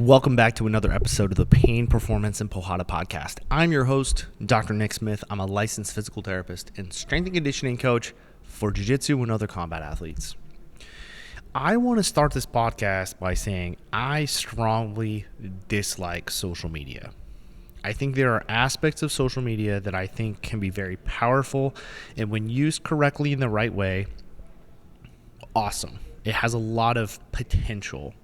Welcome back to another episode of the Pain, Performance, and Pohada podcast. I'm your host, Dr. Nick Smith. I'm a licensed physical therapist and strength and conditioning coach for jiu-jitsu and other combat athletes. I want to start this podcast by saying I strongly dislike social media. I think there are aspects of social media that I think can be very powerful, and when used correctly in the right way, awesome. It has a lot of potential.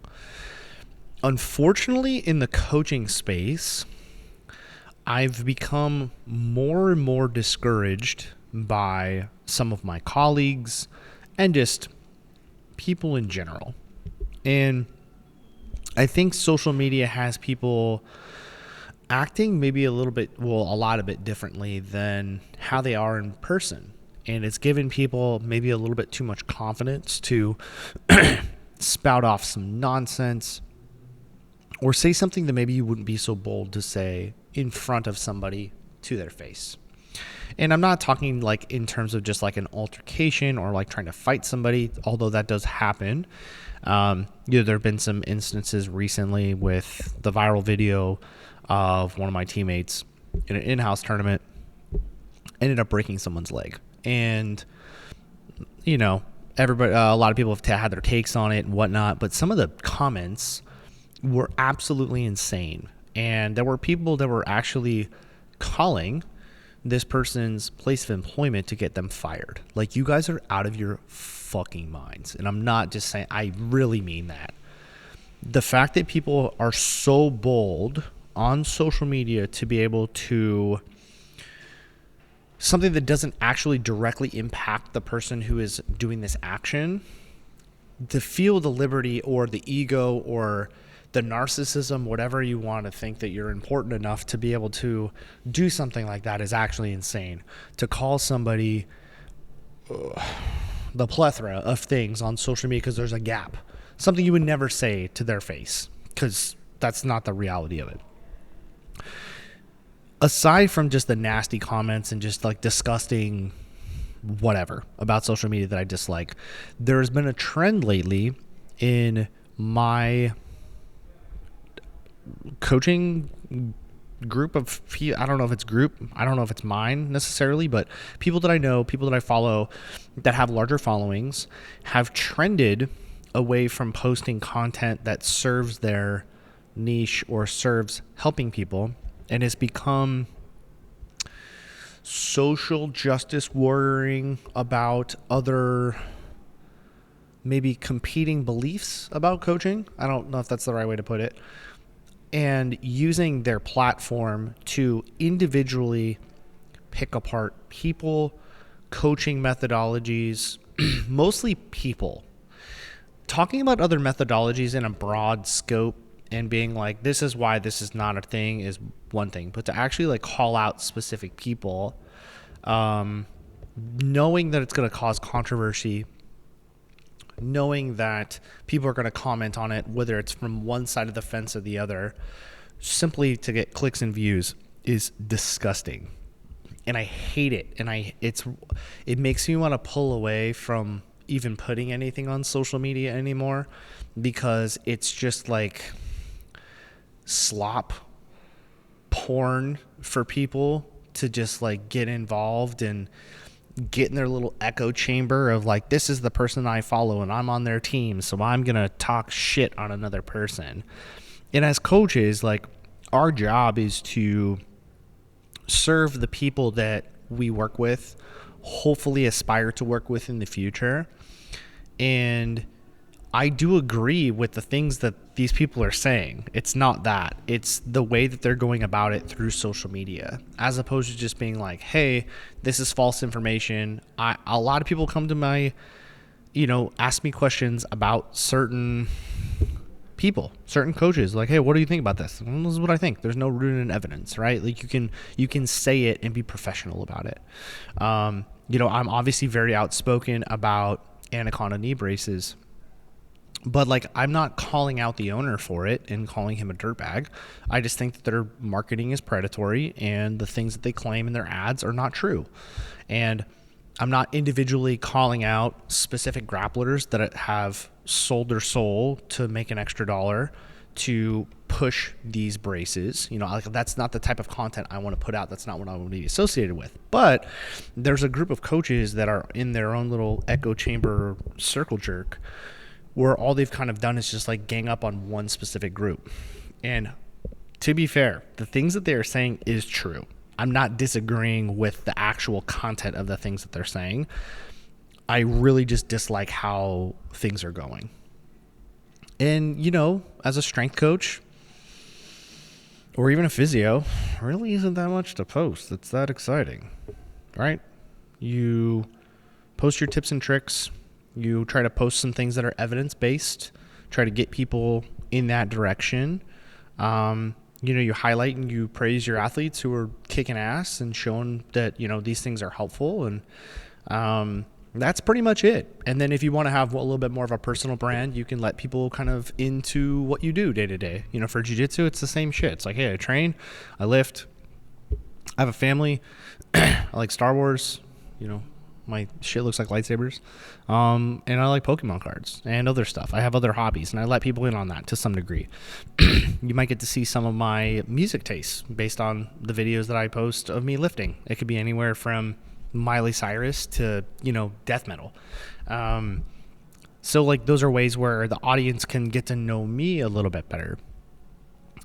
Unfortunately, in the coaching space, I've become more and more discouraged by some of my colleagues and just people in general. And I think social media has people acting maybe a lot of it differently than how they are in person. And it's given people maybe a little bit too much confidence to spout off some nonsense or say something that maybe you wouldn't be so bold to say in front of somebody to their face. And I'm not talking like in terms of just like an altercation or like trying to fight somebody, although that does happen. There have been some instances recently with the viral video of one of my teammates in an in-house tournament ended up breaking someone's leg. And, everybody, a lot of people have had their takes on it and whatnot, but some of the comments were absolutely insane. And there were people that were actually calling this person's place of employment to get them fired. Like, you guys are out of your fucking minds. And I'm not just saying, I really mean that. The fact that people are so bold on social media to be able to something that doesn't actually directly impact the person who is doing this action, to feel the liberty or the ego or the narcissism, whatever you want to think that you're important enough to be able to do something like that is actually insane. To call somebody the plethora of things on social media because there's a gap, something you would never say to their face because that's not the reality of it. Aside from just the nasty comments and just like disgusting whatever about social media that I dislike, there's been a trend lately in my coaching group of people. I don't know if it's group. I don't know if it's mine necessarily, but people that I know, people that I follow that have larger followings have trended away from posting content that serves their niche or serves helping people, and it's become social justice warrioring about other maybe competing beliefs about coaching. I don't know if that's the right way to put it. And using their platform to individually pick apart people, coaching methodologies, mostly people. Talking about other methodologies in a broad scope and being like, this is why this is not a thing is one thing. But to actually like call out specific people, knowing that it's going to cause controversy, knowing that people are going to comment on it, whether it's from one side of the fence or the other, simply to get clicks and views is disgusting. And I hate it. And it makes me want to pull away from even putting anything on social media anymore, because it's just like slop porn for people to just like get involved and get in their little echo chamber of like, this is the person I follow and I'm on their team, so I'm going to talk shit on another person. And as coaches, like, our job is to serve the people that we work with, hopefully aspire to work with in the future. And I do agree with the things that these people are saying. It's not that. It's the way that they're going about it through social media, as opposed to just being like, hey, this is false information. A lot of people come to my, ask me questions about certain people, certain coaches, like, hey, what do you think about this? Well, this is what I think. There's no root in evidence, right? Like, you can say it and be professional about it. I'm obviously very outspoken about Anaconda knee braces. But like, I'm not calling out the owner for it and calling him a dirtbag. I just think that their marketing is predatory and the things that they claim in their ads are not true. And I'm not individually calling out specific grapplers that have sold their soul to make an extra dollar to push these braces. Like that's not the type of content I want to put out. That's not what I want to be associated with. But there's a group of coaches that are in their own little echo chamber circle jerk where all they've kind of done is just like gang up on one specific group. And to be fair, the things that they are saying is true. I'm not disagreeing with the actual content of the things that they're saying. I really just dislike how things are going. And, as a strength coach or even a physio, really isn't that much to post. It's that exciting, right? You post your tips and tricks. You try to post some things that are evidence-based, try to get people in that direction. You highlight and you praise your athletes who are kicking ass and showing that, these things are helpful. And that's pretty much it. And then if you want to have a little bit more of a personal brand, you can let people kind of into what you do day to day. For jiu-jitsu, it's the same shit. It's like, hey, I train, I lift, I have a family, I like Star Wars, my shit looks like lightsabers, and I like Pokemon cards and other stuff. I have other hobbies, and I let people in on that to some degree. You might get to see some of my music tastes based on the videos that I post of me lifting. It could be anywhere from Miley Cyrus to, death metal. So like those are ways where the audience can get to know me a little bit better.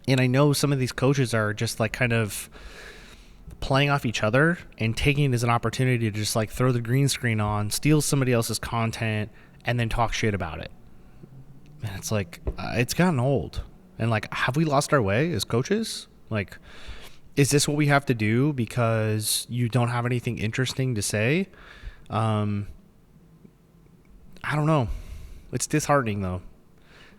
And I know some of these coaches are just like kind of playing off each other and taking it as an opportunity to just like throw the green screen on, steal somebody else's content, and then talk shit about it. And it's like, it's gotten old. And like, have we lost our way as coaches? Like, is this what we have to do because you don't have anything interesting to say? I don't know. It's disheartening though.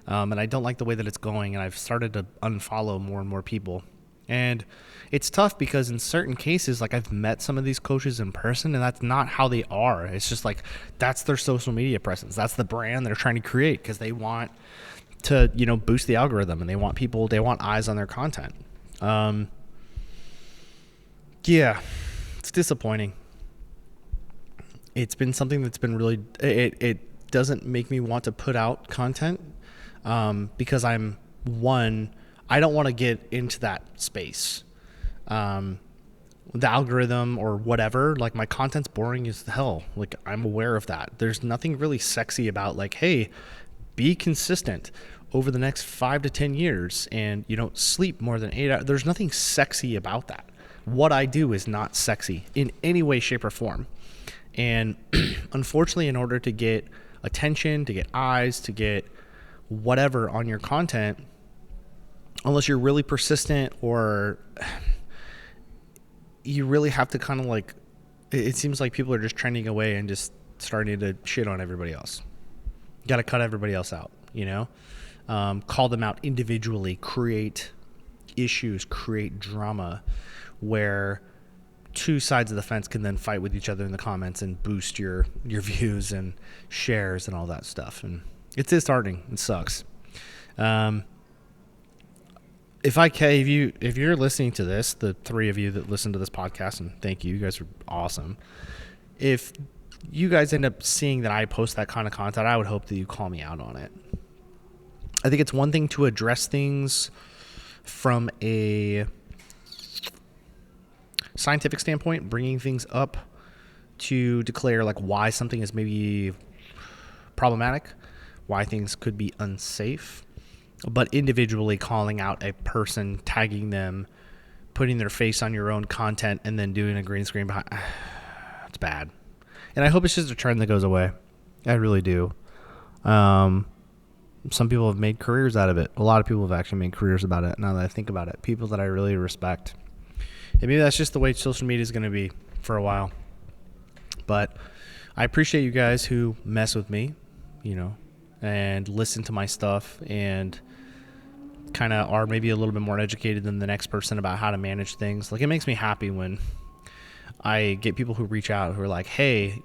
And I don't like the way that it's going, and I've started to unfollow more and more people. And it's tough because in certain cases, like I've met some of these coaches in person, and that's not how they are. It's just like, that's their social media presence. That's the brand they're trying to create because they want to, boost the algorithm, and they want eyes on their content. Yeah, it's disappointing. It's been something that's been really, it doesn't make me want to put out content because I don't want to get into that space. The algorithm or whatever, like my content's boring as hell. Like I'm aware of that. There's nothing really sexy about like, hey, be consistent over the next 5 to 10 years and you don't sleep more than 8 hours. There's nothing sexy about that. What I do is not sexy in any way, shape, or form. And unfortunately, in order to get attention, to get eyes, to get whatever on your content, unless you're really persistent or you really have to kind of like, it seems like people are just trending away and just starting to shit on everybody else. You got to cut everybody else out, call them out individually, create issues, create drama where two sides of the fence can then fight with each other in the comments and boost your views and shares and all that stuff. And it's disheartening. It sucks. If you're listening to this, the three of you that listen to this podcast, and thank you, you guys are awesome. If you guys end up seeing that I post that kind of content, I would hope that you call me out on it. I think it's one thing to address things from a scientific standpoint, bringing things up to declare like why something is maybe problematic, why things could be unsafe. But individually calling out a person, tagging them, putting their face on your own content, and then doing a green screen behind, it's bad. And I hope it's just a trend that goes away. I really do. Some people have made careers out of it. A lot of people have actually made careers about it, now that I think about it. People that I really respect. And maybe that's just the way social media is going to be for a while. But I appreciate you guys who mess with me, and listen to my stuff and kind of are maybe a little bit more educated than the next person about how to manage things. Like, it makes me happy when I get people who reach out who are like, hey,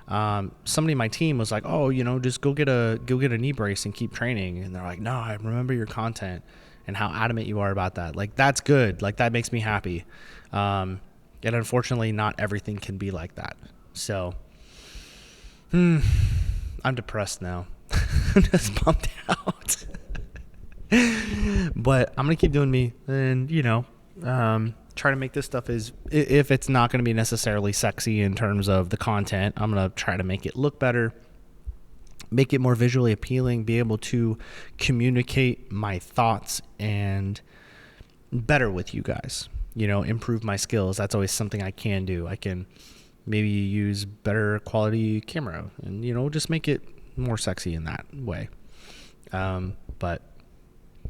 somebody in my team was like, oh, just go get a knee brace and keep training. And they're like, no, I remember your content and how adamant you are about that. Like, that's good. Like, that makes me happy. And unfortunately, not everything can be like that. So, I'm depressed now. I'm just bummed out. But I'm going to keep doing me and, try to make this stuff if it's not going to be necessarily sexy in terms of the content, I'm going to try to make it look better, make it more visually appealing, be able to communicate my thoughts and better with you guys, improve my skills. That's always something I can do. I can maybe use better quality camera and, just make it more sexy in that way. But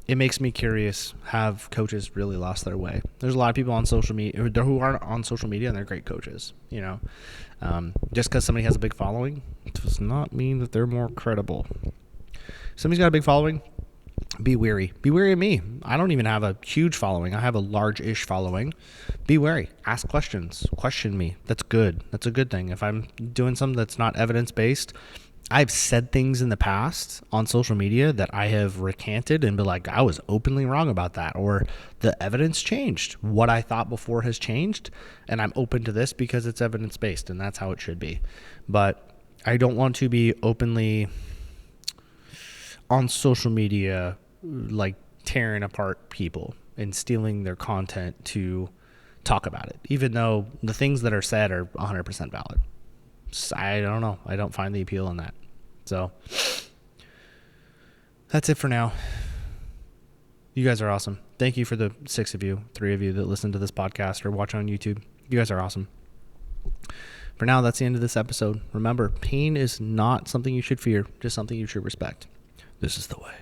it makes me curious, have coaches really lost their way? There's a lot of people on social media who aren't on social media and they're great coaches, just because somebody has a big following does not mean that they're more credible. Somebody's got a big following, be wary of me. I don't even have a huge following. I have a large-ish following. Be wary, ask questions, question me. That's good. That's a good thing. If I'm doing something that's not evidence-based, I've said things in the past on social media that I have recanted and be like, I was openly wrong about that, or the evidence changed. What I thought before has changed, and I'm open to this because it's evidence-based, and that's how it should be. But I don't want to be openly on social media, like tearing apart people and stealing their content to talk about it, even though the things that are said are 100% valid. I don't know. I don't find the appeal in that. So that's it for now. You guys are awesome. Thank you for the 3 of you that listen to this podcast or watch on YouTube. You guys are awesome. For now, that's the end of this episode. Remember, pain is not something you should fear, just something you should respect. This is the way.